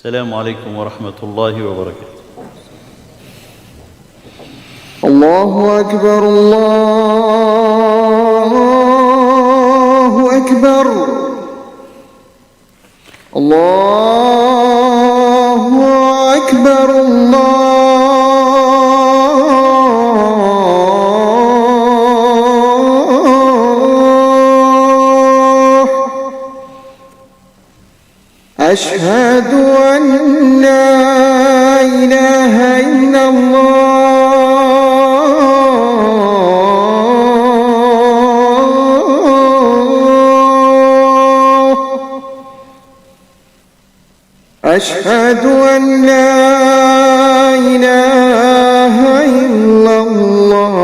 السلام عليكم ورحمة الله وبركاته. الله أكبر الله أكبر الله أكبر الله أشهد أن لا إله إلا الله أشهد أن لا إله إلا الله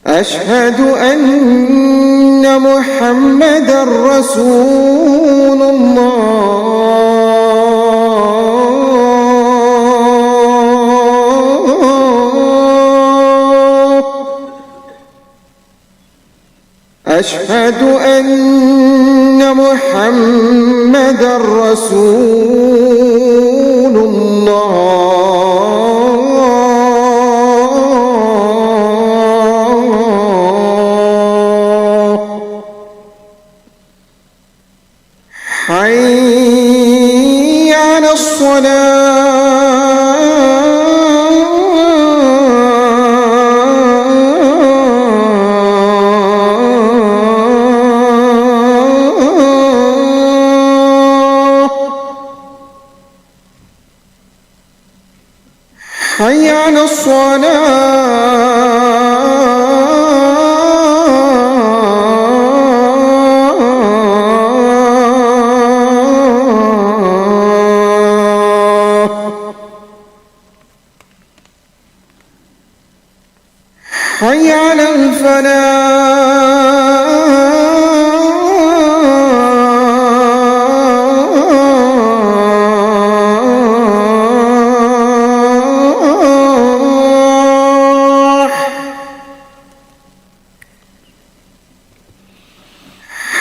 أشهد أن محمدًا رسول الله أشهد أن محمدًا رسول الله حي على حي على حي على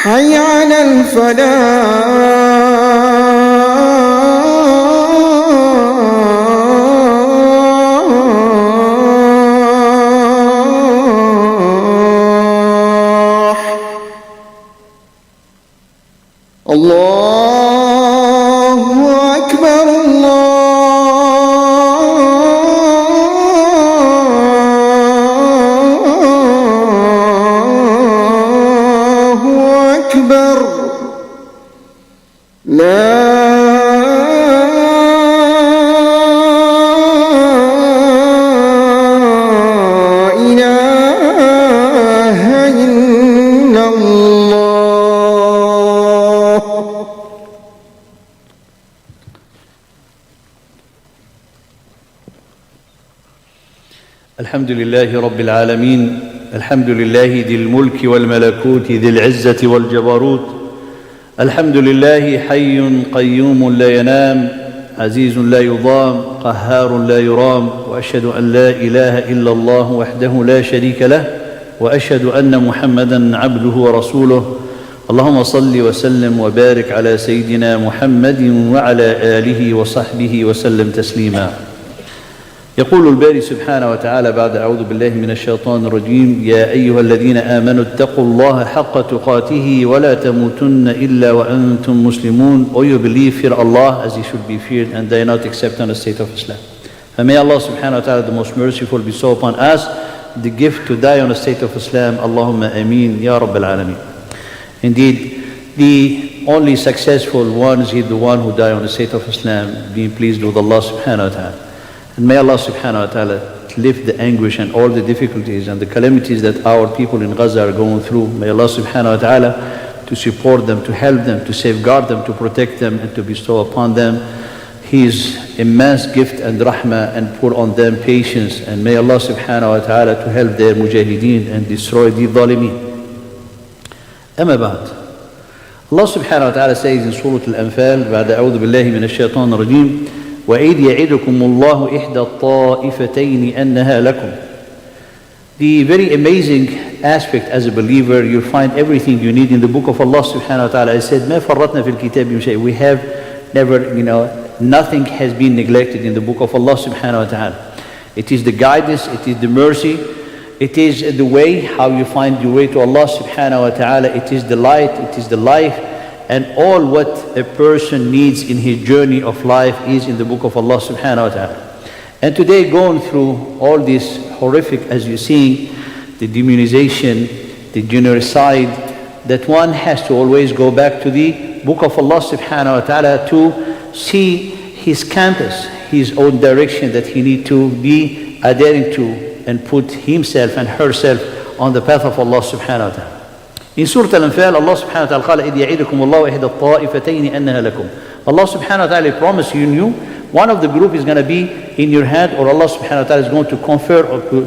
حي على الفلاح الله أكبر الله أكبر لا إله إلا الله. الحمد لله رب العالمين، الحمد لله ذي الملك والملكوت ذي العزة والجبروت، الحمد لله حي قيوم لا ينام، عزيز لا يضام، قهار لا يرام، وأشهد أن لا إله إلا الله وحده لا شريك له، وأشهد أن محمدًا عبده ورسوله. اللهم صل وسلم وبارك على سيدنا محمد وعلى آله وصحبه وسلم تسليما. يقول الباري سبحانه وتعالى بعد أعوذ بالله من الشيطان الرجيم: يا أيها الذين آمنوا اتقوا الله حق تقاته ولا تموتن إلا وأنتم مسلمون. O you believe, fear Allah as He should be feared, and they not accept on the state of Islam. And may Allah subhanahu wa ta'ala, the most merciful, bestow upon us the gift to die on the state of Islam. Allahumma ameen ya Rabbil Alameen. Indeed, the only successful one is the one who die on the state of Islam, being pleased with Allah subhanahu wa ta'ala. And may Allah subhanahu wa ta'ala lift the anguish and all the difficulties and the calamities that our people in Gaza are going through. May Allah subhanahu wa ta'ala to support them, to help them, to safeguard them, to protect them, and to bestow upon them His immense gift and rahmah, and pour on them patience. And may Allah subhanahu wa ta'ala to help their mujahideen and destroy the zalimeen. أما بعد, Allah subhanahu wa ta'ala says in Surah Al-Anfal بعد أعوذ بالله من الشيطان الرجيم: وإذ يعدكم الله إحدى الطائفتين أنها لكم. The very amazing aspect as a believer, you'll find everything you need in the book of Allah subhanahu wa ta'ala. I said, مَا فَرَّطْنَا فِي الْكِتَابِ مِنْ شَيْءٍ. We have never, nothing has been neglected in the book of Allah subhanahu wa ta'ala. It is the guidance, it is the mercy, it is the way how you find your way to Allah subhanahu wa ta'ala. It is the light, it is the life, and all what a person needs in his journey of life is in the book of Allah subhanahu wa ta'ala. And today, going through all this horrific, as you're seeing, the demonization, the genocide, that one has to always go back to the book of Allah subhanahu wa ta'ala to see his campus, his own direction that he need to be adhering to and put himself and herself on the path of Allah subhanahu wa ta'ala. In Surah Al-Anfal, Allah subhanahu wa ta'ala قال إِذْ يَعِدُكُمُ اللَّهُ إِحْدَى الطَّائِفَتَيْنِ أَنَّهَا لَكُمْ. Allah subhanahu wa ta'ala promised you, one of the group is going to be in your hand, or Allah subhanahu wa ta'ala is going to confer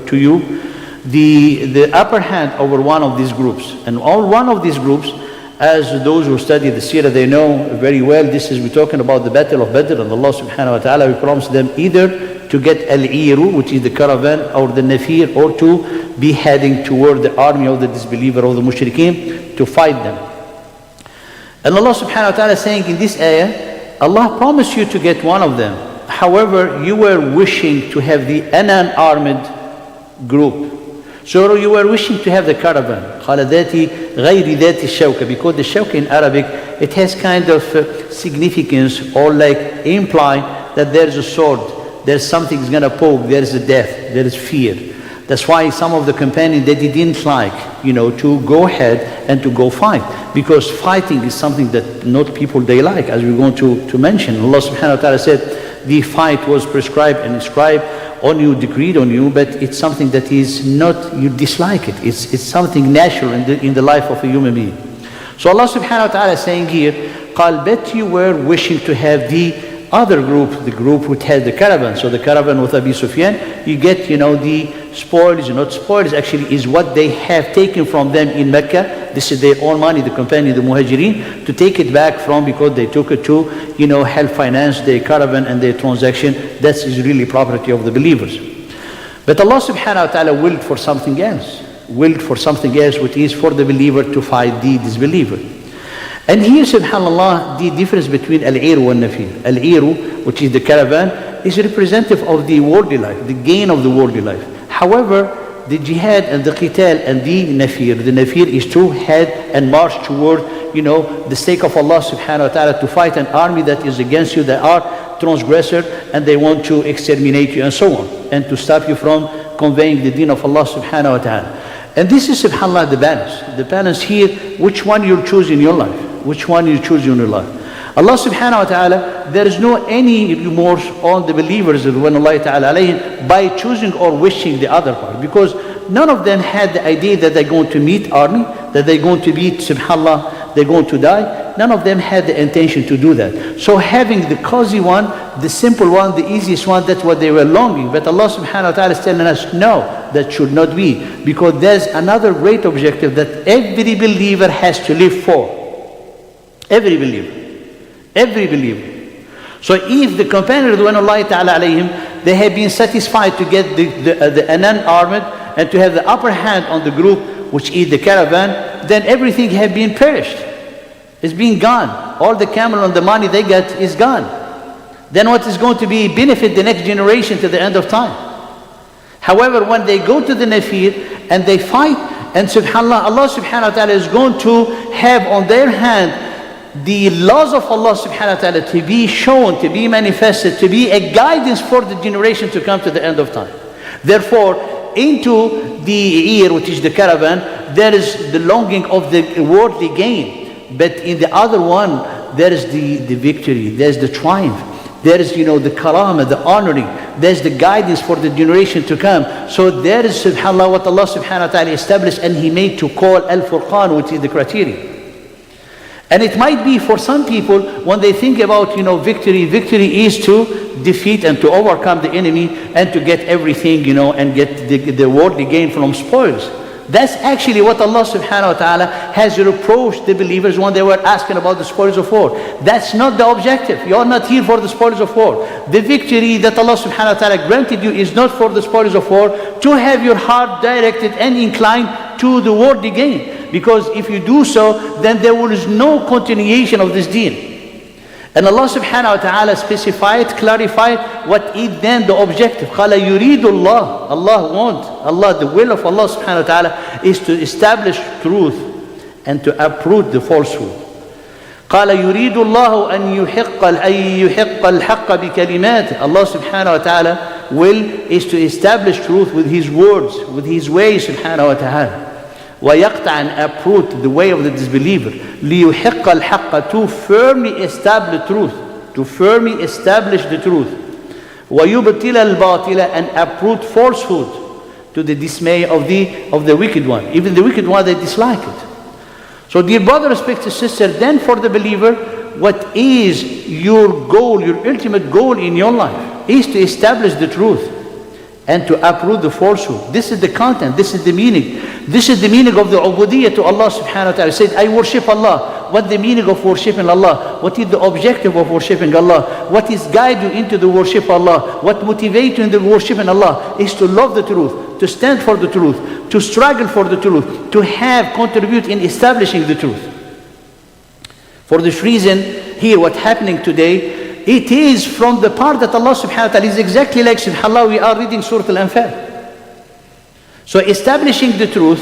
to you the upper hand over one of these groups. And one of these groups, as those who study the seerah, they know very well, we're talking about the battle of Badr, and Allah subhanahu wa ta'ala, we promised them either to get al-iru, which is the caravan, or the nafir, or to be heading toward the army of the disbeliever, of the mushrikeen, to fight them. And Allah subhanahu wa ta'ala is saying in this ayah, Allah promised you to get one of them. However, you were wishing to have the unarmed group. So you were wishing to have the caravan. قال ذاتي غير ذات الشوكة, because the shawka in Arabic, it has kind of significance, or like imply that there's a sword, there's something is going to poke, there's a death, there is fear. That's why some of the companions, they didn't like, to go ahead and to go fight, because fighting is something that not people they like, as we're going to mention. Allah subhanahu wa ta'ala said the fight was prescribed and inscribed on you, decreed on you, but it's something that is not, you dislike it. It's something natural in the life of a human being. So Allah subhanahu wa ta'ala is saying here, قال, bet you were wishing to have the other group, the group which had the caravan. So the caravan with Abi Sufyan, you get, the spoils, not spoils, actually is what they have taken from them in Mecca. This is their own money, the companion, the muhajirin, to take it back from, because they took it to, help finance their caravan and their transaction. That is really property of the believers. But Allah subhanahu wa ta'ala willed for something else, which is for the believer to fight the disbeliever. And here, subhanAllah, the difference between al-iru and nafir. Al-iru, which is the caravan, is representative of the worldly life, the gain of the worldly life. However, the jihad and the qital and the nafir is to head and march toward, the sake of Allah subhanahu wa ta'ala, to fight an army that is against you, that are transgressor, and they want to exterminate you and so on, and to stop you from conveying the deen of Allah subhanahu wa ta'ala. And this is, subhanAllah, the balance. The balance here, which one you'll choose in your life. Which one you choose in your life. Allah subhanahu wa ta'ala, there is no any remorse on the believers by choosing or wishing the other part, because none of them had the idea that they're going to meet army, that they're going to meet, subhanAllah, they're going to die. None of them had the intention to do that. So having the cozy one, the simple one, the easiest one, that's what they were longing. But Allah subhanahu wa ta'ala is telling us, no, that should not be, because there's another great objective that every believer has to live for. Every believer. So if the companions, Ridwanullahi ta'ala alayhim, they have been satisfied to get the unarmed and to have the upper hand on the group, which is the caravan, then everything have been perished. It's been gone. All the camel and the money they get is gone. Then what is going to be benefit the next generation to the end of time? However, when they go to the nafir and they fight, and subhanAllah, Allah subhanahu wa ta'ala is going to have on their hand the laws of Allah subhanahu wa ta'ala to be shown, to be manifested, to be a guidance for the generation to come to the end of time. Therefore, into the ear, which is the caravan, there is the longing of the worldly gain. But in the other one, there is the victory, there's the triumph, there is, the karama, the honoring, there's the guidance for the generation to come. So there is, subhanAllah, what Allah subhanahu wa ta'ala established, and He made to call Al-Furqan, which is the criteria. And it might be for some people, when they think about, victory is to defeat and to overcome the enemy and to get everything, and get the worldly gain from spoils. That's actually what Allah subhanahu wa ta'ala has reproached the believers when they were asking about the spoils of war. That's not the objective. You are not here for the spoils of war. The victory that Allah subhanahu wa ta'ala granted you is not for the spoils of war, to have your heart directed and inclined to the worldly gain. Because if you do so, then there is no continuation of this deen. And Allah subhanahu wa ta'ala specified, clarified what is then the objective. قَالَ يُرِيدُ اللَّهِ, Allah wants, Allah, the will of Allah subhanahu wa ta'ala is to establish truth and to uproot the falsehood. قَالَ يُرِيدُ اللَّهُ أَن يُحِقَّ الْحَقَّ بِكَلِمَاتِ. Allah subhanahu wa ta'ala will is to establish truth with His words, with His ways subhanahu wa ta'ala. وَيَقْطَعْ and uproot the way of the disbeliever. لِيُحِقَّ الْحَقَّ, to firmly establish the truth. To firmly establish the truth. وَيُبْطِلَ الْبَاطِلَ, and uproot falsehood, to the dismay of the wicked one. Even the wicked one, they dislike it. So dear brother, respected sister, then for the believer, what is your goal, your ultimate goal in your life, is to establish the truth and to uproot the falsehood. This is the content, this is the meaning. This is the meaning of the ubudiyyah to Allah subhanahu wa ta'ala. He said, I worship Allah. What the meaning of worshiping Allah? What is the objective of worshiping Allah? What is guide you into the worship of Allah? What motivates you in the worshiping Allah? Is to love the truth, to stand for the truth, to struggle for the truth, to have contribute in establishing the truth. For this reason, here what's happening today, it is from the part that Allah subhanahu wa ta'ala is exactly like subhanAllah, we are reading Surah Al-Anfal. So establishing the truth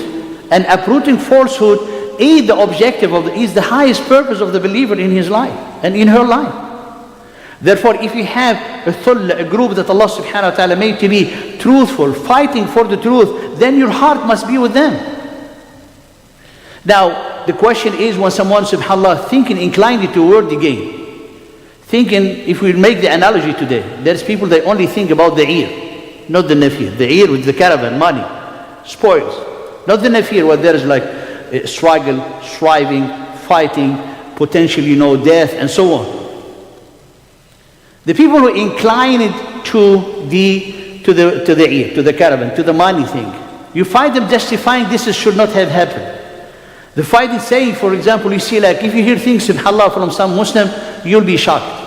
and uprooting falsehood is the objective is the highest purpose of the believer in his life and in her life. Therefore, if you have a group that Allah subhanahu wa ta'ala made to be truthful, fighting for the truth, then your heart must be with them. Now, the question is, when someone subhanAllah thinking inclined to worldly gain, thinking, if we make the analogy today, there's people that only think about the ear, not the nafir. The ear with the caravan, money, spoils. Not the nafir, where there is like struggle, striving, fighting, potentially death, and so on. The people who incline it to the ear, to the caravan, to the money thing, you find them justifying this should not have happened. The fight is saying, for example, you see like if you hear things subhanAllah from some Muslim, you'll be shocked.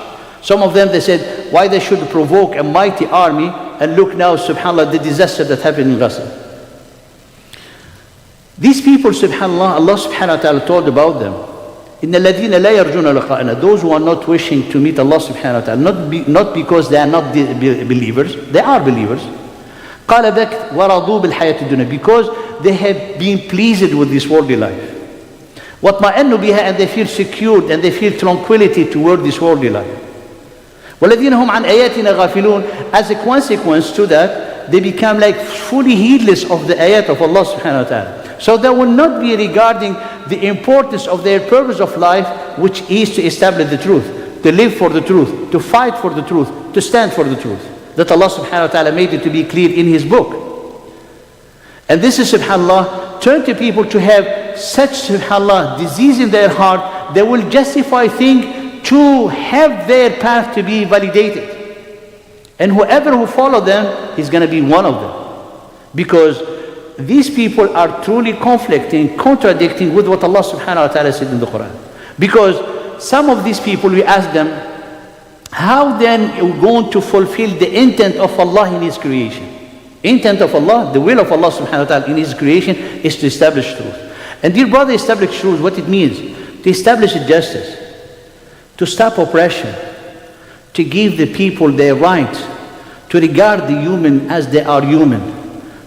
Some of them, they said, why they should provoke a mighty army, and look now, subhanAllah, the disaster that happened in Gaza. These people, subhanAllah, Allah subhanahu wa ta'ala told about them, إِنَّ الَّذِينَ لَا يَرْجُونَ لَقَاءَنَا, those who are not wishing to meet Allah subhanahu wa ta'ala, not because they are not believers, they are believers. قَالَ بَكْتْ وَرَضُوا بِالْحَيَاةِ الدُّنْيَا, because they have been pleased with this worldly life. وَاطْمَأَنُّوا بِهَا, and they feel secured and they feel tranquility toward this worldly life. وَالَّذِينَ هُمْ عَنْ آيَاتِنَا غَافِلُونَ, as a consequence to that, they become like fully heedless of the ayat of Allah subhanahu wa ta'ala. So they will not be regarding the importance of their purpose of life, which is to establish the truth, to live for the truth, to fight for the truth, to stand for the truth, that Allah subhanahu wa ta'ala made it to be clear in His book. And this is subhanAllah, turn to people to have such subhanAllah disease in their heart, they will justify things to have their path to be validated. And whoever who follow them is going to be one of them. Because these people are truly conflicting, contradicting with what Allah subhanahu wa ta'ala said in the Quran. Because some of these people, we ask them, how then are you going to fulfill the intent of Allah in His creation? Intent of Allah, the will of Allah subhanahu wa ta'ala in His creation is to establish truth. And dear brother, establish truth, what it means? To establish justice, to stop oppression, to give the people their rights, to regard the human as they are human,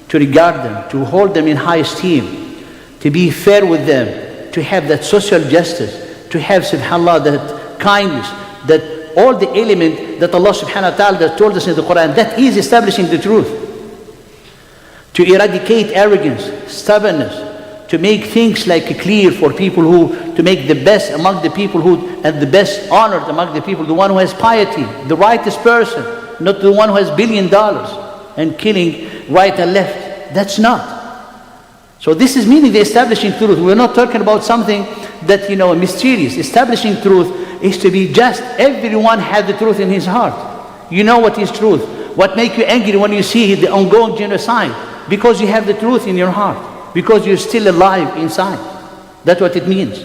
to regard them, to hold them in high esteem, to be fair with them, to have that social justice, to have subhanAllah that kindness, that all the element that Allah subhanahu wa ta'ala told us in the Quran, that is establishing the truth. To eradicate arrogance, stubbornness, to make things like clear for people to make the best among the people and the best honored among the people, the one who has piety, the righteous person, not the one who has $1 billion and killing right and left. That's not. So this is meaning the establishing truth. We're not talking about something that, mysterious. Establishing truth is to be just. Everyone has the truth in his heart. You know what is truth. What makes you angry when you see the ongoing genocide? Because you have the truth in your heart. because you're still alive inside. That's what it means.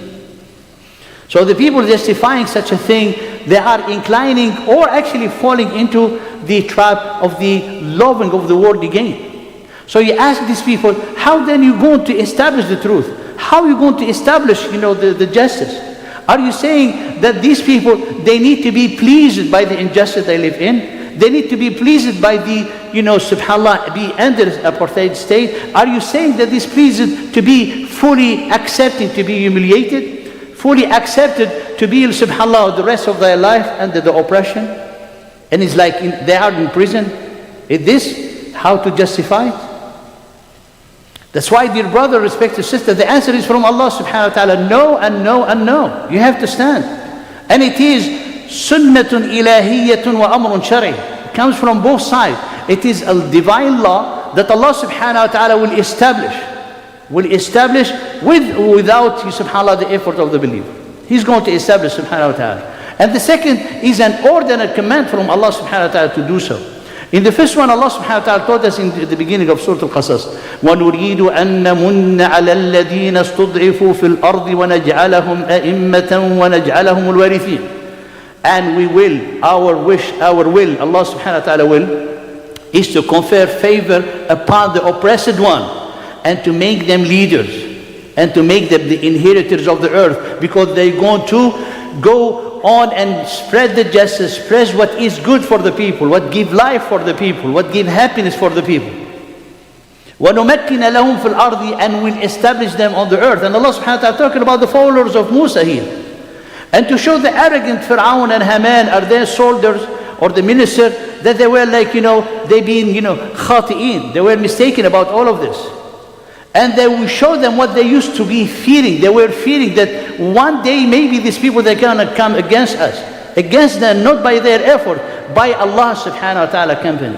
So the people justifying such a thing, they are inclining or actually falling into the trap of the loving of the worldly gain. So you ask these people, how then you going to establish the truth? How are you going to establish, the justice? Are you saying that these people, they need to be pleased by the injustice they live in? They need to be pleased by the, subhanAllah, be under apartheid state? Are you saying that this pleased to be fully accepted, to be humiliated? Fully accepted to be, subhanAllah, the rest of their life under the oppression? And it's like they are in prison. Is this how to justify it? That's why, dear brother, respected sister, the answer is from Allah subhanahu wa ta'ala. No and no and no. You have to stand. And it is sunnatun ilahiyyatun wa amrun shari. It comes from both sides. It is a divine law that Allah subhanahu wa ta'ala will establish without, subhanAllah, the effort of the believer. He's going to establish, subhanahu wa ta'ala. And the second is an order and a command from Allah subhanahu wa ta'ala to do so. In the first one, Allah subhanahu wa ta'ala told us in the beginning of Surah Al-Qasas, وَنُرِيدُ أَن نَمُنَّ عَلَى الَّذِينَ اسْتُضْعِفُوا فِي الْأَرْضِ وَنَجْعَلَهُمْ أَئِمَّةً وَنَجْعَلَهُمُ الْوَارِثِينَ. And we will, our will, Allah subhanahu wa ta'ala will, is to confer favor upon the oppressed one, and to make them leaders, and to make them the inheritors of the earth, because they're going to go on and spread the justice, spread what is good for the people, what give life for the people, what give happiness for the people. وَنُمَكِّنَ لَهُمْ فِي الْأَرْضِ, and will establish them on the earth. And Allah subhanahu wa ta'ala talking about the followers of Musa here. And to show the arrogant Fir'aun and Haman are their soldiers or the minister, that they were like, they being, khati'in. They were mistaken about all of this. And they will show them what they used to be fearing. They were fearing that one day maybe these people, they're going to come against us. Against them, not by their effort, by Allah subhanahu wa ta'ala company.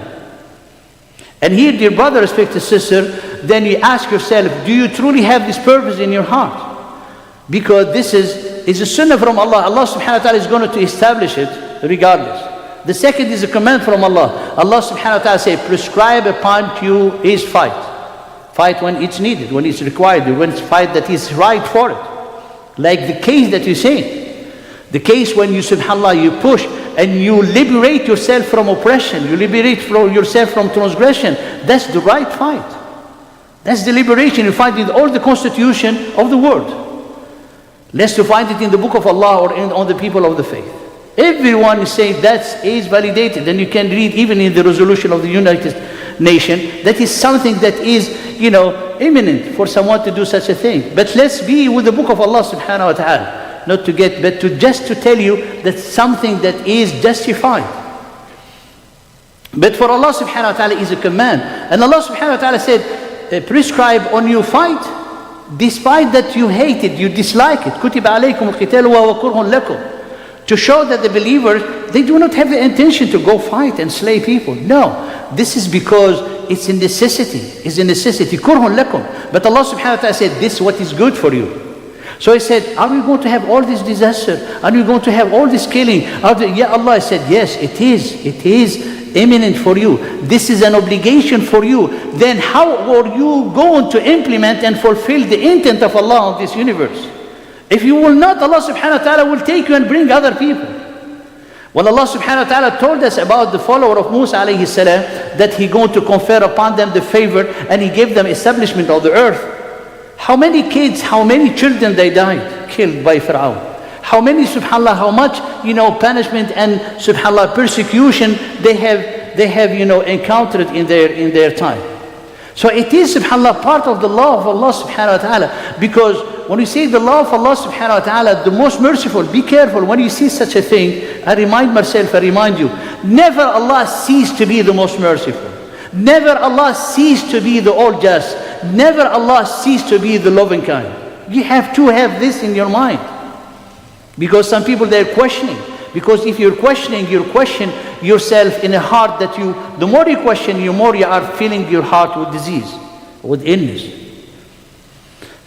And here, dear brother, respected sister, then you ask yourself, do you truly have this purpose in your heart? Because this is a sunnah from Allah. Allah subhanahu wa ta'ala is going to establish it regardless. The second is a command from Allah. Allah subhanahu wa ta'ala says, prescribe upon you is fight. Fight when it's needed, when it's required, when it's fight that is right for it. Like the case that you say. The case when you, subhanAllah, you push and you liberate yourself from oppression, you liberate yourself from transgression. That's the right fight. That's the liberation. You find it in all the constitution of the world. Lest you find it in the book of Allah or on the people of the faith. Everyone is saying that is validated. And you can read even in the resolution of the United Nations, that is something that is, imminent for someone to do such a thing. But let's be with the book of Allah subhanahu wa ta'ala. Not to get, but just to tell you that something that is justified. But for Allah subhanahu wa ta'ala is a command. And Allah subhanahu wa ta'ala said, prescribe on you fight, despite that you hate it, you dislike it. كُتِبَ عَلَيْكُمُ الْقِتَالُ وَهُوَ كُرْهٌ لَكُمْ. To show that the believers, they do not have the intention to go fight and slay people. No, this is because it's a necessity. It's a necessity. كُرْهٌ لَكُمْ. But Allah subhanahu wa ta'ala said, this is what is good for you. So He said, are we going to have all this disaster? Are we going to have all this killing? Yeah, Allah said, yes, it is. It is imminent for you. This is an obligation for you. Then how are you going to implement and fulfill the intent of Allah on this universe? If you will not, Allah subhanahu wa ta'ala will take you and bring other people. Well, Allah subhanahu wa ta'ala told us about the follower of Musa alayhi salam, that He going to confer upon them the favor, and He gave them establishment of the earth. How many kids, how many children they died, killed by Fir'aun? How many, subhanAllah, how much, punishment and, subhanAllah, persecution they have, encountered in their time. So it is, subhanAllah, part of the law of Allah subhanahu wa ta'ala. Because when we say the law of Allah subhanahu wa ta'ala, the most merciful, be careful when you see such a thing. I remind myself, I remind you, never Allah ceased to be the most merciful. Never Allah ceased to be the all just. Never Allah ceased to be the loving kind. You have to have this in your mind. Because some people, they're questioning. Because if you're questioning, you question yourself in a heart that the more you question, the more you are filling your heart with disease, with illness.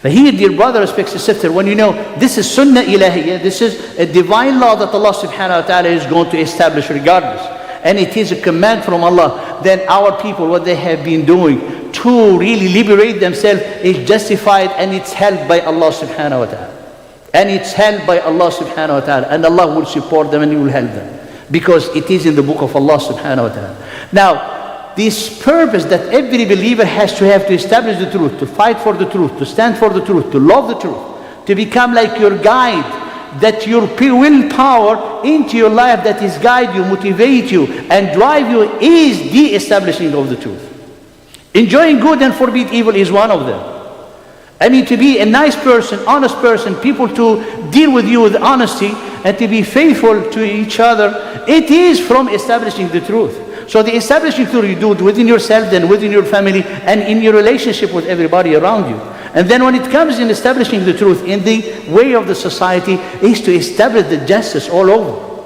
But here, dear brother, respected sister, when you know this is sunnah ilahiyya, this is a divine law that Allah subhanahu wa ta'ala is going to establish regardless. and it is a command from Allah, then our people, what they have been doing to really liberate themselves is justified, and it's held by Allah subhanahu wa ta'ala. And it's held by Allah subhanahu wa ta'ala, and Allah will support them and He will help them, because it is in the book of Allah subhanahu wa ta'ala. Now, this purpose that every believer has to have to establish the truth, to fight for the truth, to stand for the truth, to love the truth, to become like your guide, that your willpower into your life that is guide you, motivate you, and drive you, is the establishing of the truth. Enjoying good and forbid evil is one of them. I mean, to be a nice person, honest person, people to deal with you with honesty and to be faithful to each other, it is from establishing the truth. So the establishing truth, you do it within yourself, then within your family, and in your relationship with everybody around you. And then when it comes in establishing the truth in the way of the society, is to establish the justice all over.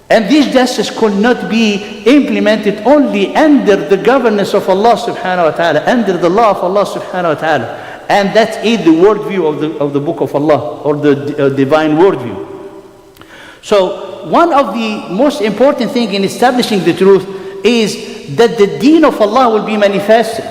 And this justice could not be implemented only under the governance of Allah subhanahu wa ta'ala, under the law of Allah subhanahu wa ta'ala. And that is the worldview of the book of Allah, or the divine worldview. So one of the most important things in establishing the truth is that the deen of Allah will be manifested.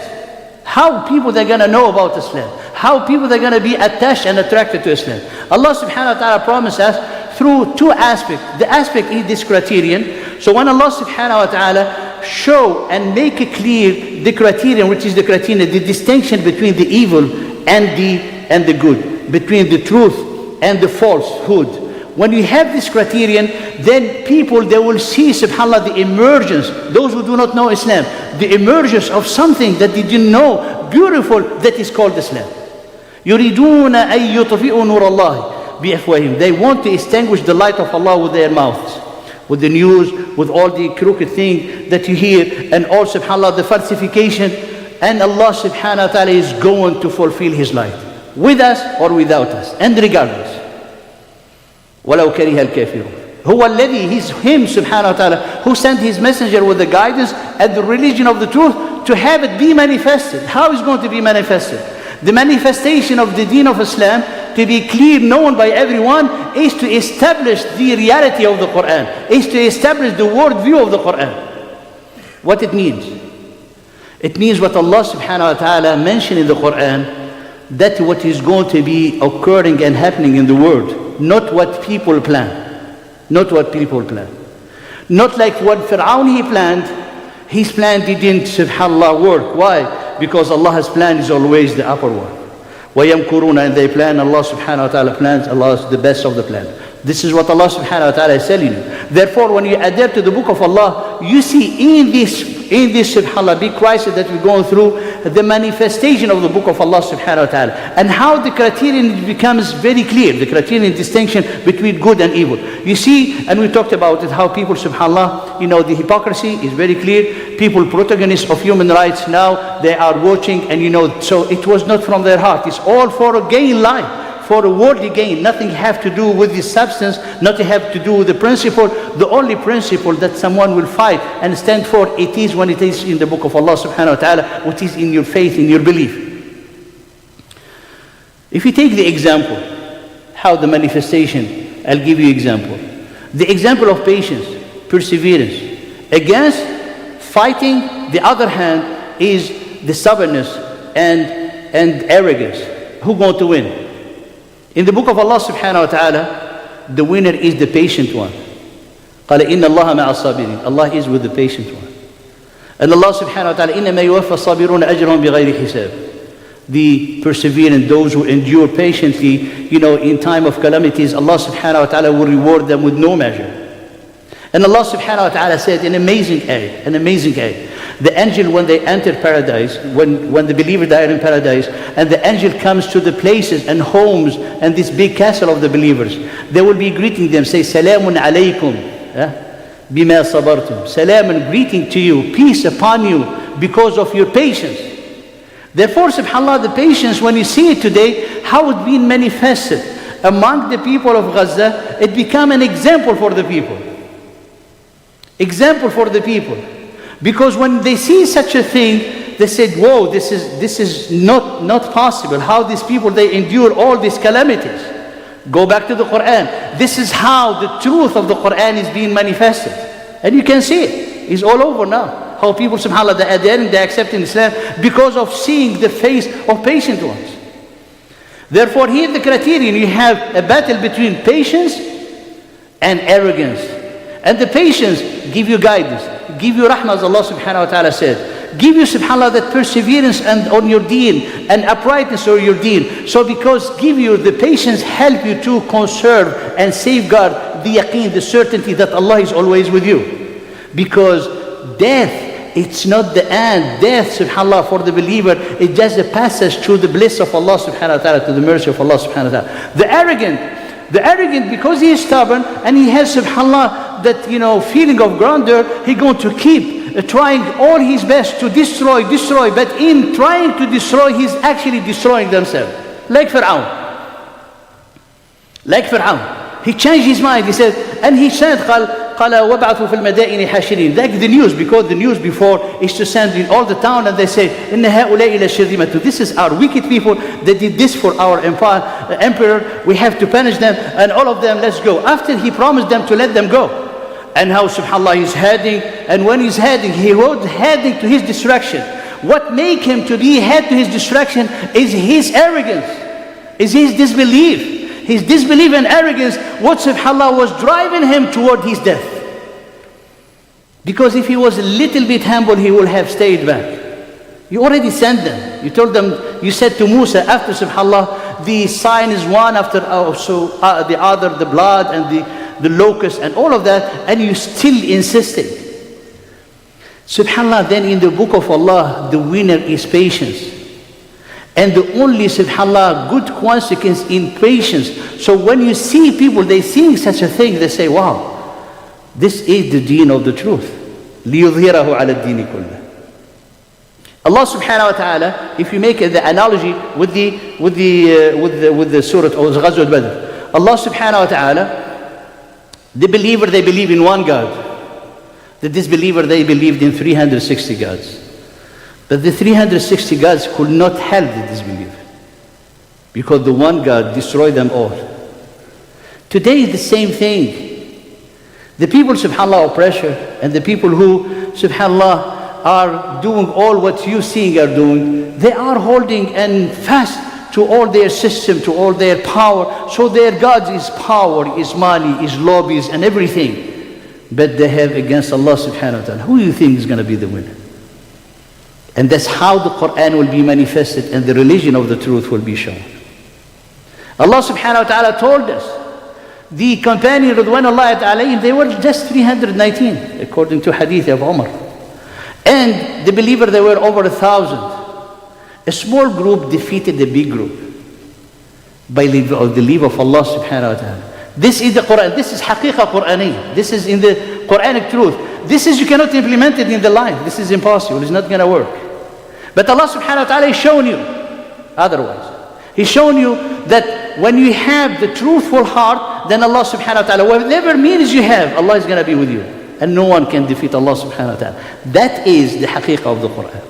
How people are going to know about Islam, how people are going to be attached and attracted to Islam. Allah subhanahu wa ta'ala promised us through two aspects. The aspect is this criterion. So when Allah subhanahu wa ta'ala show and make it clear the criterion, which is the criterion, the distinction between the evil and the good, between the truth and the falsehood. When you have this criterion, then people, they will see, subhanAllah, the emergence, those who do not know Islam, the emergence of something that they didn't know, beautiful, that is called Islam. يُرِيدُونَ أَن يُطْفِئُوا نُورَ اللَّهِ بِأَفْوَاهِهِمْ. They want to extinguish the light of Allah with their mouths, with the news, with all the crooked thing that you hear, and all, subhanAllah, the falsification. And Allah subhanahu wa ta'ala is going to fulfill His light, with us or without us, and regardless. وَلَوْ كَرِهَ الْكَافِرُونَ. هو الذي, He's Him subhanahu wa ta'ala, who sent His messenger with the guidance and the religion of the truth to have it be manifested. How is it going to be manifested? The manifestation of the deen of Islam, to be clear, known by everyone, is to establish the reality of the Quran, is to establish the worldview of the Quran. What it means? It means what Allah subhanahu wa ta'ala mentioned in the Quran, that what is going to be occurring and happening in the world, not what people plan. Not what people plan. Not like what Fir'aun he planned. His plan didn't, subhanAllah, work. Why? Because Allah's plan is always the upper one. وَيَمْكُرُونَ, and they plan, Allah subhanahu wa ta'ala plans, Allah is the best of the plan. This is what Allah subhanahu wa ta'ala is telling you. Therefore, when you adapt to the book of Allah, you see in this subhanAllah big crisis that we're going through, the manifestation of the book of Allah subhanahu wa ta'ala, and how the criterion becomes very clear, the criterion distinction between good and evil. You see, and we talked about it, how people, subhanAllah, the hypocrisy is very clear. People, protagonists of human rights now, they are watching, and so it was not from their heart. It's all for a gain life, for a worldly gain. Nothing have to do with the substance, nothing have to do with the principle. The only principle that someone will fight and stand for, it is when it is in the book of Allah subhanahu wa ta'ala, which is in your faith, in your belief. If you take the example, how the manifestation, I'll give you example. The example of patience, perseverance, against fighting, the other hand is the stubbornness and arrogance. Who going to win? In the book of Allah subhanahu wa ta'ala, the winner is the patient one. قال إن الله مع الصابرين. Allah is with the patient one. And Allah subhanahu wa ta'ala, إنما يوفى الصابرون أجرهم بغير حساب. The perseverant, those who endure patiently, in time of calamities, Allah subhanahu wa ta'ala will reward them with no measure. And Allah subhanahu wa ta'ala said an amazing ayah. The angel, when they enter paradise, when the believer died in paradise, and the angel comes to the places and homes and this big castle of the believers, they will be greeting them, say, Salamun alaykum, bima sabartum. Salam, and greeting to you, peace upon you, because of your patience. Therefore, subhanAllah, the patience, when you see it today, how it's been manifested among the people of Gaza, it became an example for the people. Example for the people. Because when they see such a thing, they said, whoa, this is not possible. How these people, they endure all these calamities. Go back to the Quran. This is how the truth of the Quran is being manifested. And you can see it. is all over now. How people, subhanAllah, they're accepting Islam because of seeing the face of patient ones. Therefore, here the criterion, you have a battle between patience and arrogance. And the patience give you guidance, give you rahmah, as Allah subhanahu wa ta'ala said. Give you, subhanAllah, that perseverance and on your deen and uprightness on your deen. So because give you the patience, help you to conserve and safeguard the yaqeen, the certainty that Allah is always with you. Because death, it's not the end. Death, subhanAllah, for the believer, it's just a passage through the bliss of Allah subhanahu wa ta'ala, to the mercy of Allah subhanahu wa ta'ala. The arrogant, because he is stubborn and he has, subhanAllah, that feeling of grandeur, he's going to keep trying all his best to destroy, but in trying to destroy, he's actually destroying themselves. Like Fir'aun. He changed his mind. He said, قال وابعثوا في المدائن حاشرين. Like the news, because the news before is to send in all the town and they say, إن هؤلاء لشرذمة. This is our wicked people. They did this for our emperor. We have to punish them, and all of them, let's go. After he promised them to let them go. And how, subhanAllah, he's heading, and when he's heading, he was heading to his destruction. What made him to be head to his destruction is his arrogance, is his disbelief. His disbelief and arrogance, what, subhanAllah, was driving him toward his death. Because if he was a little bit humble, he would have stayed back. You already sent them. You told them, you said to Musa, after, subhanAllah, the sign is one after the other, the blood and the locust and all of that, and you still insisted. Subhanallah, then in the book of Allah, the winner is patience. And the only, subhanallah, good consequence in patience. So when you see people, they seeing such a thing, they say, wow, this is the deen of the truth. لِيُظْهِرَهُ عَلَى الدِّينِ كُلَّهِ. Allah subhanahu wa ta'ala, if you make the analogy with the surah or Ghazwat Badr, Allah subhanahu wa ta'ala, the believer, they believe in one God. The disbeliever, they believed in 360 gods. But the 360 gods could not help the disbeliever, because the one God destroyed them all. Today is the same thing. The people, subhanAllah, of pressure, and the people who, subhanAllah, are doing all what you seeing are doing, they are holding and fast to all their system, to all their power. So their God is power, is money, is lobbies and everything. But they have against Allah subhanahu wa ta'ala. Who do you think is going to be the winner? And that's how the Quran will be manifested and the religion of the truth will be shown. Allah subhanahu wa ta'ala told us, the companion Ridwanullahi alayhim, they were just 319, according to hadith of Umar. And the believer, they were over 1,000. A small group defeated a big group by the leave of Allah subhanahu wa ta'ala. This is the Quran. This is haqiqah Qur'ani. This is in the Quranic truth. This is, you cannot implement it in the life. This is impossible. It's not going to work. But Allah subhanahu wa ta'ala is showing you otherwise. He's showing you that when you have the truthful heart, then Allah subhanahu wa ta'ala, whatever means you have, Allah is going to be with you. And no one can defeat Allah subhanahu wa ta'ala. That is the haqiqah of the Quran.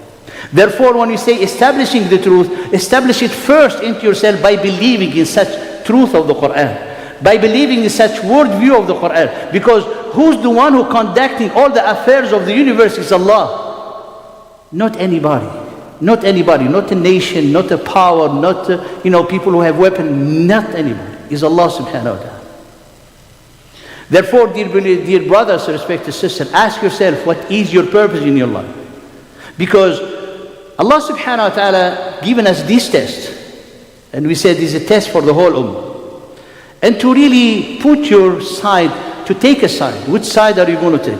Therefore, when you say establishing the truth, establish it first into yourself by believing in such truth of the Quran, by believing in such worldview of the Quran. Because who's the one who conducting all the affairs of the universe is Allah. Not anybody. Not anybody. Not a nation, not a power, not people who have weapons. Not anybody. Is Allah subhanahu wa ta'ala. Therefore, dear brothers, respected sisters, ask yourself, what is your purpose in your life? Because Allah subhanahu wa ta'ala given us this test. And we said this is a test for the whole ummah. And to really put your side, to take a side. Which side are you going to take?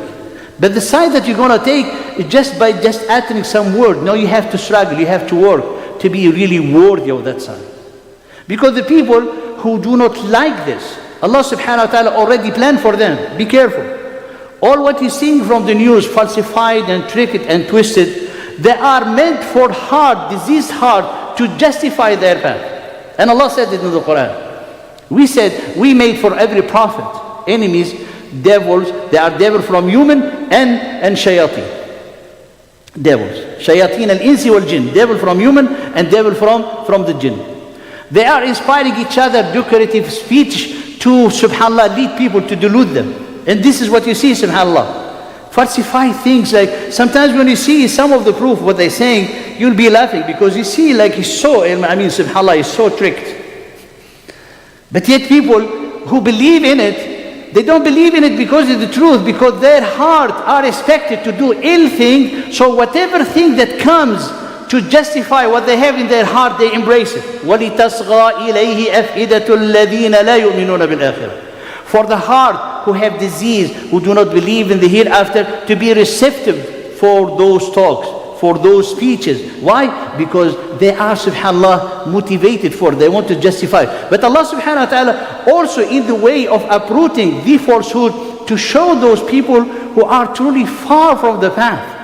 But the side that you're going to take is just by uttering some word. No, you have to struggle, you have to work to be really worthy of that side. Because the people who do not like this, Allah subhanahu wa ta'ala already planned for them. Be careful. All what you're seeing from the news, falsified and tricked and twisted, they are meant for heart, diseased heart, to justify their path. And Allah said it in the Quran. We said, we made for every prophet enemies, devils. They are devil from human and shayateen. Devils. Shayateen al-insi wal-jinn. Devil from human and devil from the jinn. They are inspiring each other decorative speech to, subhanAllah, lead people to delude them. And this is what you see, subhanAllah. falsify things. Like sometimes when you see some of the proof, what they're saying, you'll be laughing because you see like he's so, subhanAllah, he's so tricked. But yet people who believe in it, they don't believe in it because of the truth, because their heart are expected to do ill thing. So whatever thing that comes to justify what they have in their heart, they embrace it. وَلِتَصْغَى إِلَيْهِ أَفْئِدَةُ الَّذِينَ لَا يُؤْمِنُونَ بِالْآخِرَةِ. For the heart who have disease, who do not believe in the hereafter, to be receptive for those talks, for those speeches. Why? Because they are, subhanAllah, motivated for it. They want to justify. But Allah subhanahu wa ta'ala also in the way of uprooting the falsehood, to show those people who are truly far from the path,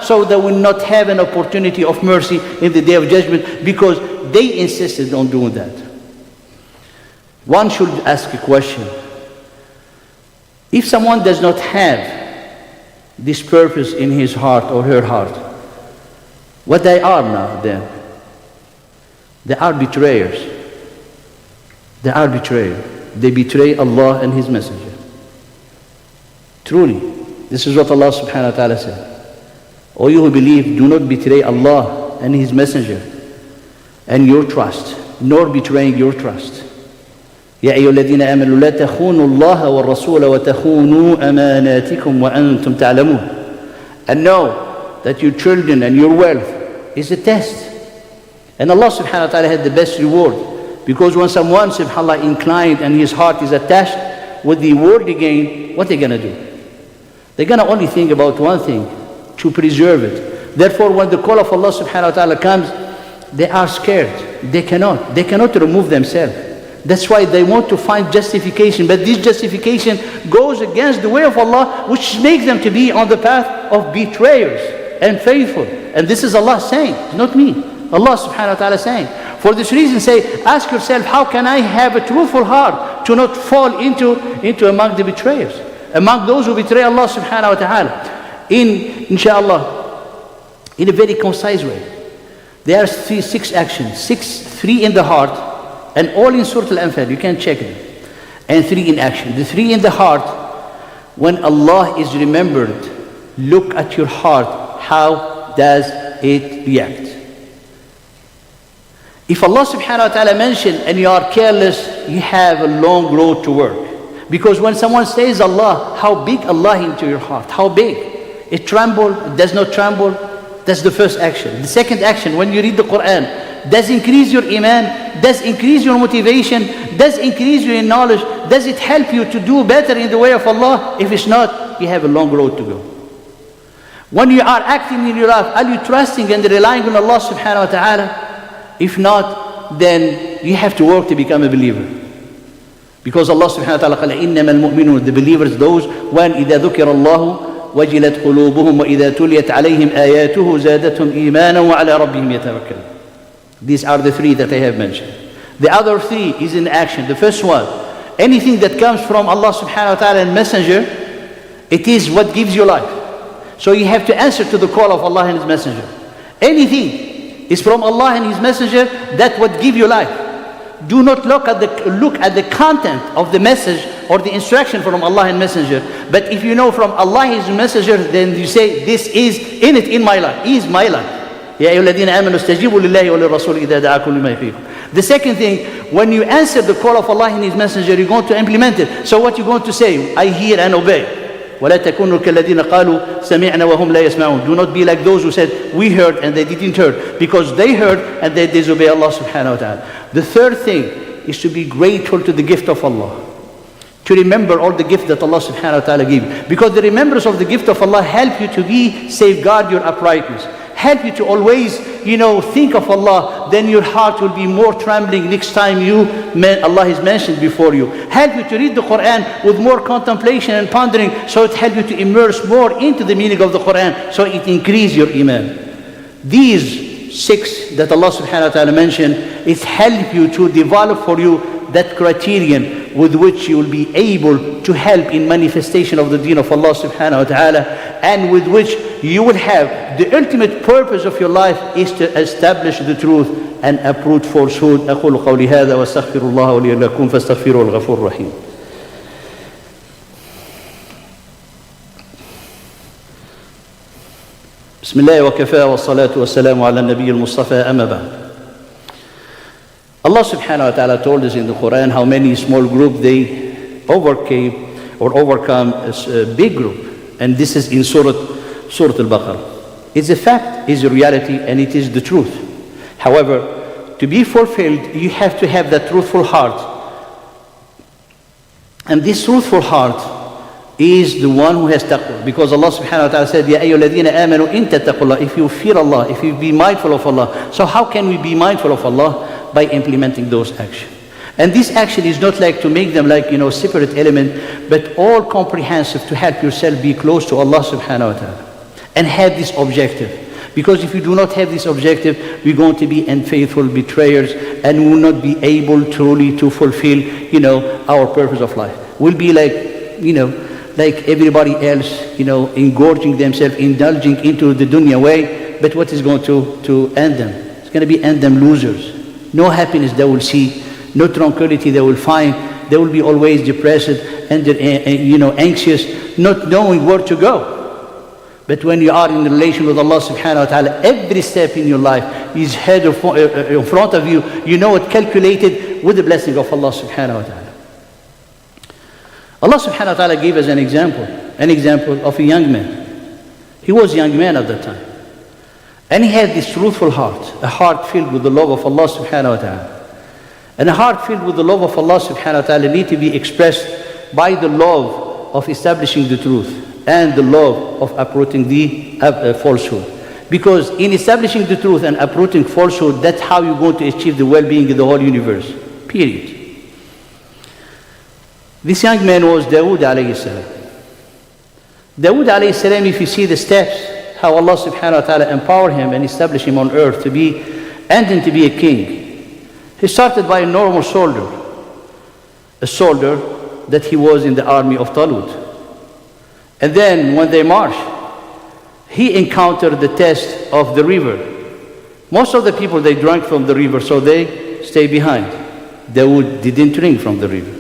so they will not have an opportunity of mercy in the day of judgment, because they insisted on doing that. One should ask a question. If someone does not have this purpose in his heart or her heart, what they are now then? They are betrayers. They are betrayers. They betray Allah and His Messenger. Truly. This is what Allah subhanahu wa ta'ala said. O you who believe, do not betray Allah and His Messenger and your trust, nor betraying your trust. يا أيها الذين آمنوا لا تخونوا الله والرسول وتخونوا أماناتكم وأنتم تعلمون. And know that your children and your wealth is a test. And Allah subhanahu wa ta'ala had the best reward. Because when someone, subhanAllah, inclined and his heart is attached with the worldly gain, what are they going to do? They're going to only think about one thing, to preserve it. Therefore, when the call of Allah subhanahu wa ta'ala comes, they are scared. They cannot remove themselves. That's why they want to find justification. But this justification goes against the way of Allah, which makes them to be on the path of betrayers and faithful. And this is Allah saying, not me. Allah subhanahu wa ta'ala saying. For this reason, say, ask yourself, how can I have a truthful heart to not fall into among the betrayers? Among those who betray Allah subhanahu wa ta'ala. Inshallah, in a very concise way. There are six actions. 3 in the heart, and all in Surah Al-Anfal, you can check them. And 3 in action. The 3 in the heart, when Allah is remembered, look at your heart, how does it react? If Allah subhanahu wa ta'ala mentioned and you are careless, you have a long road to work. Because when someone says Allah, how big Allah into your heart? How big? It trembles, it does not tremble. That's the first action. The second action, when you read the Quran, does increase your iman, does increase your motivation, does increase your knowledge, does it help you to do better in the way of Allah? If it's not, you have a long road to go. When you are acting in your life, are you trusting and relying on Allah subhanahu wa ta'ala? If not, then you have to work to become a believer. Because Allah subhanahu wa ta'ala قال إنما المؤمنون, the believers, those when إذا ذكر الله وجلت قلوبهم وإذا تليت عليهم آياته زادتهم إيمانا وعلى ربهم يتوكلون. These are the 3 that I have mentioned. The other 3 is in action. The first one, anything that comes from Allah subhanahu wa ta'ala and Messenger, it is what gives you life. So you have to answer to the call of Allah and His Messenger. Anything is from Allah and His Messenger, that what give you life. Do not look at the content of the message or the instruction from Allah and Messenger. But if you know from Allah and His Messenger, then you say, this is in my life, is my life. يا أيها الذين آمنوا استجيبوا لله وللرسول إذا دعاكم لما يحييكم. The second thing, when you answer the call of Allah and His Messenger, you're going to implement it. So what you're going to say? I hear and obey. ولا تكونوا كالذين قالوا سمعنا وهم لا يسمعون. Do not be like those who said, we heard and they didn't hear. Because they heard and they disobey Allah subhanahu wa ta'ala. The third thing is to be grateful to the gift of Allah. To remember all the gift that Allah subhanahu wa ta'ala gave you. Because the remembrance of the gift of Allah help you to safeguard your uprightness. Help you to always, think of Allah. Then your heart will be more trembling next time Allah is mentioned before you. Help you to read the Quran with more contemplation and pondering. So it helps you to immerse more into the meaning of the Quran. So it increases your iman. These 6 that Allah subhanahu wa ta'ala mentioned, it help you to develop for you that criterion with which you will be able to help in manifestation of the deen of Allah subhanahu wa ta'ala, and with which you will have the ultimate purpose of your life is to establish the truth and uproot falsehood. أقول قولي هذا واستغفر الله ولي ولكم فاستغفروه الغفور الرحيم. بسم الله وكفى والصلاة والسلام على النبي المصطفى أما بعد. Allah subhanahu wa ta'ala told us in the Quran how many small groups they overcome a big group. And this is in Surah Al-Baqarah. It's a fact, it's a reality, and it is the truth. However, to be fulfilled, you have to have that truthful heart. And this truthful heart is the one who has taqwa. Because Allah subhanahu wa ta'ala said, Ya ayyuhalladhina amanu in tattaqullah, if you fear Allah, if you be mindful of Allah. So how can we be mindful of Allah? By implementing those actions. And this action is not like to make them like, separate element, but all comprehensive to help yourself be close to Allah subhanahu wa ta'ala. And have this objective. Because if you do not have this objective, we're going to be unfaithful betrayers and will not be able truly to fulfill, our purpose of life. We'll be like everybody else, engorging themselves, indulging into the dunya way, but what is going to end them? It's going to be end them losers. No happiness they will see, no tranquility they will find. They will be always depressed and anxious, not knowing where to go. But when you are in relation with Allah subhanahu wa ta'ala, every step in your life is head in front of you. You know it calculated with the blessing of Allah subhanahu wa ta'ala. Allah subhanahu wa ta'ala gave us an example of a young man. He was a young man at that time. And he had this truthful heart, a heart filled with the love of Allah subhanahu wa ta'ala. And a heart filled with the love of Allah subhanahu wa ta'ala need to be expressed by the love of establishing the truth and the love of uprooting the falsehood. Because in establishing the truth and uprooting falsehood, that's how you're going to achieve the well-being of the whole universe. Period. This young man was Dawood alayhi salam. Dawood alayhi salam, if you see the steps, how Allah subhanahu wa ta'ala empowered him and established him on earth to be, and then to be a king. He started by a normal soldier. A soldier that he was in the army of Talut. And then when they marched, he encountered the test of the river. Most of the people, they drank from the river, so they stayed behind. Dawood didn't drink from the river.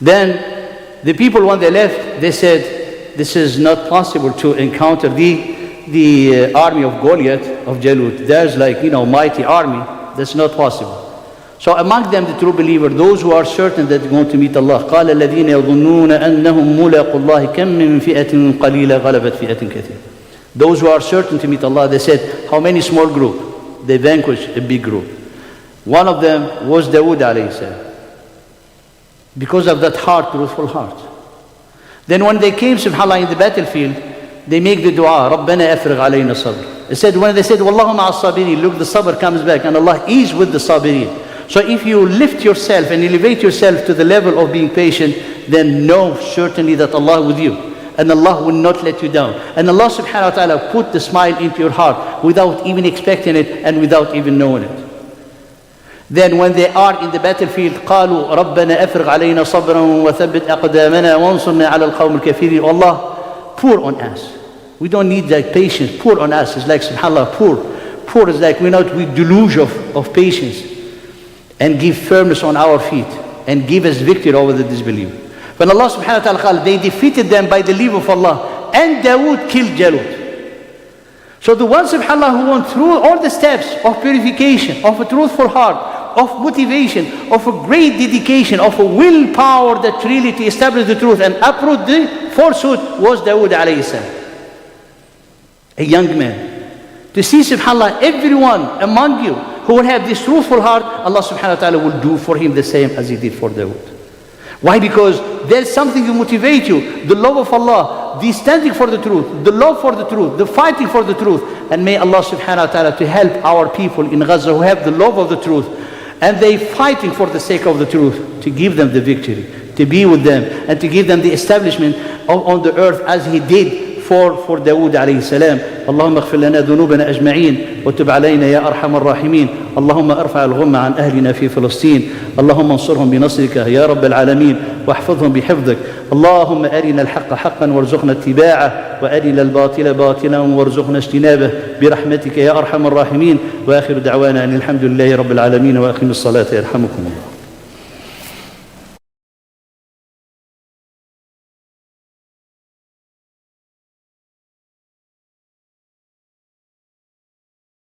Then the people, when they left, they said, this is not possible to encounter the army of Goliath, of Jalut. There's mighty army. That's not possible. So among them, the true believer, those who are certain that they're going to meet Allah. قَالَ الَّذِينَ يَظُنُّونَ أَنَّهُمْ مُلَاقُوا اللَّهِ كَمْ مِنْ فِئَةٍ قَلِيلَةٍ غَلَبَتْ فِئَةٍ كَثِيرَةٍ. Those who are certain to meet Allah, they said, how many small group? They vanquished a big group. One of them was Dawood alayhi salam. Because of that heart, truthful heart. Then when they came, subhanAllah, in the battlefield, they make the dua, رَبَّنَا أَفْرِغْ عَلَيْنَا الصَّبْرِ. When they said, وَاللَّهُ مَعَ الصَّابِرِينَ, look, the sabr comes back, and Allah is with the sabirin. So if you lift yourself and elevate yourself to the level of being patient, then know certainly that Allah is with you. And Allah will not let you down. And Allah subhanahu wa ta'ala put the smile into your heart without even expecting it and without even knowing it. Then when they are in the battlefield, قالوا ربنا أفرغ علينا صبرا وثبت أقدامنا وانصرنا على القوم الكافرين. Allah, pour on us. We don't need that patience. Pour on us. It's like subhanAllah, pour is like we deluge of patience and give firmness on our feet and give us victory over the disbeliever. When Allah subhanahu wa ta'ala, they defeated them by the leave of Allah, and Dawood killed Jalut. So the one subhanAllah who went through all the steps of purification, of a truthful heart, of motivation, of a great dedication, of a willpower that really to establish the truth and uproot the falsehood was Dawood alayhi salam. A young man. To see subhanAllah, everyone among you who will have this truthful heart, Allah subhanahu wa ta'ala will do for him the same as he did for Dawood. Why? Because there's something to motivate you. The love of Allah, the standing for the truth, the love for the truth, the fighting for the truth. And may Allah subhanahu wa ta'ala to help our people in Gaza who have the love of the truth and they fighting for the sake of the truth, to give them the victory, to be with them and to give them the establishment on the earth as he did for Dawood alayhi salam. اللهم اغفر لنا ذنوبنا أجمعين وتب علينا يا أرحم الراحمين. اللهم ارفع الغمة عن أهلنا في فلسطين. اللهم انصرهم بنصرك يا رب العالمين واحفظهم بحفظك. اللهم أرنا الحق حقا وارزقنا اتباعه وأرنا الباطل باطلا وارزقنا اجتنابه برحمتك يا أرحم الراحمين. وآخر دعوانا أن الحمد لله رب العالمين وأقم الصلاة يرحمكم الله.